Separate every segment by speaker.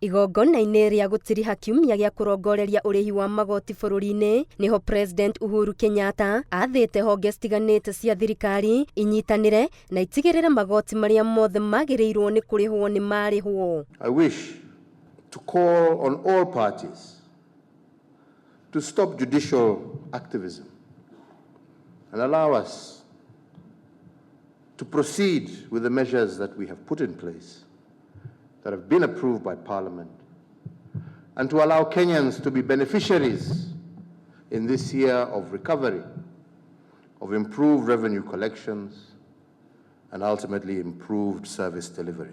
Speaker 1: igongona-inĩ rĩa gũtiriha kiumia gĩa kũrongoreria ũrĩhi wa magoti bũrũri-inĩ niho President Uhuru Kenyatta athĩte honge citiganĩte cia thirikari inyitanĩre na itigĩrĩre magoti marĩa mothe magĩrĩirwo nĩ kũrĩhwo nĩ marĩhwo.
Speaker 2: I wish to call on all parties to stop judicial activism and allow us to proceed with the measures that we have put in place that have been approved by Parliament, and to allow Kenyans to be beneficiaries in this year of recovery, of improved revenue collections, and ultimately improved service delivery.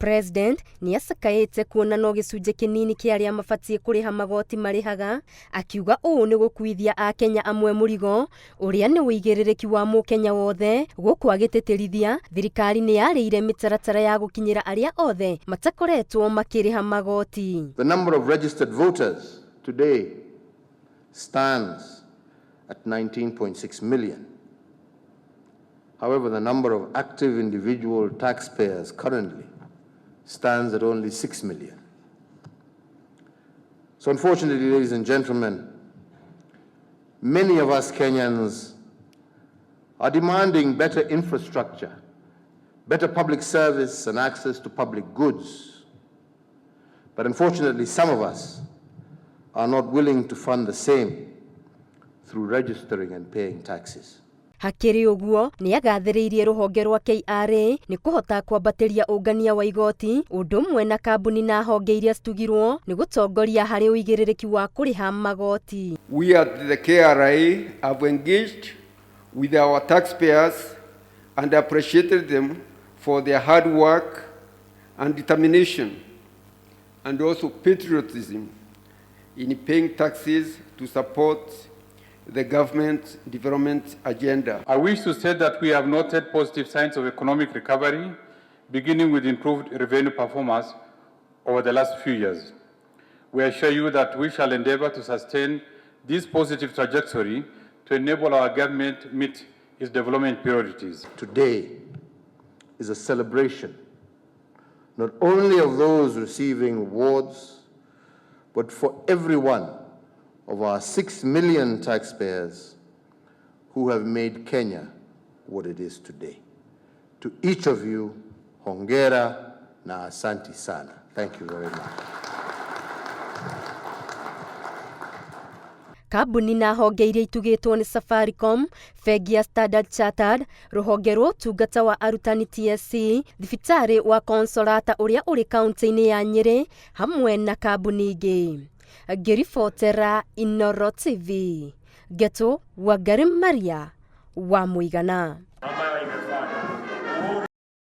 Speaker 1: President ni acakaĩte kuona no gĩcunjĩ kĩnini kĩa arĩa mabatie kũrĩha magoti marĩhaga, akiuga ũũ nĩ gũkuithia Akenya amwe mũrigo ũrĩa nĩ wĩigĩrĩrĩki wa mũkenya wothe. Gũkũ agĩtĩtĩrithia thirikari nĩ yarĩire mĩtaratara ya gũkinyĩra arĩa othe matakoretwo makĩrĩha magoti.
Speaker 2: The number of registered voters today stands at 19.6 million. However, the number of active individual taxpayers currently stands at only 6 million. So unfortunately, ladies and gentlemen, many of us Kenyans are demanding better infrastructure, better public service and access to public goods. But unfortunately, some of us are not willing to fund the same through registering and paying taxes.
Speaker 1: Hakiri ũguo ni agathĩrĩirie rũhonge rwa KRA ni kũhota kwambatĩria ũngania wa igoti ũndũ ũmwe na kambuni na honge iria citugirwo ni gũtongoria harĩ ũigĩrĩrĩki wa kũrĩha magoti.
Speaker 3: We at the KRA have engaged with our taxpayers and appreciated them for their hard work and determination and also patriotism in paying taxes to support the government development agenda.
Speaker 4: I wish to state that we have noted positive signs of economic recovery, beginning with improved revenue performance over the last few years. We assure you that we shall endeavor to sustain this positive trajectory to enable our government to meet its development priorities.
Speaker 2: Today is a celebration, not only of those receiving awards, but for everyone of our 6 million taxpayers who have made Kenya what it is today. To each of you, hongera na asanti sana. Thank you very much.
Speaker 1: Kambuni na honge iria itugĩtwo nĩ Safaricom, bengi ya Standard Chartered, rũhonge rwa ũtungata wa arutani TSC, thibitarĩ wa Consolata ũrĩa ũrĩ kaunti-inĩ ya Nyeri, hamwe na kambuni ingĩ. Ngĩribotera Inooro TV, Geto Wangari Maria wa Mũigana.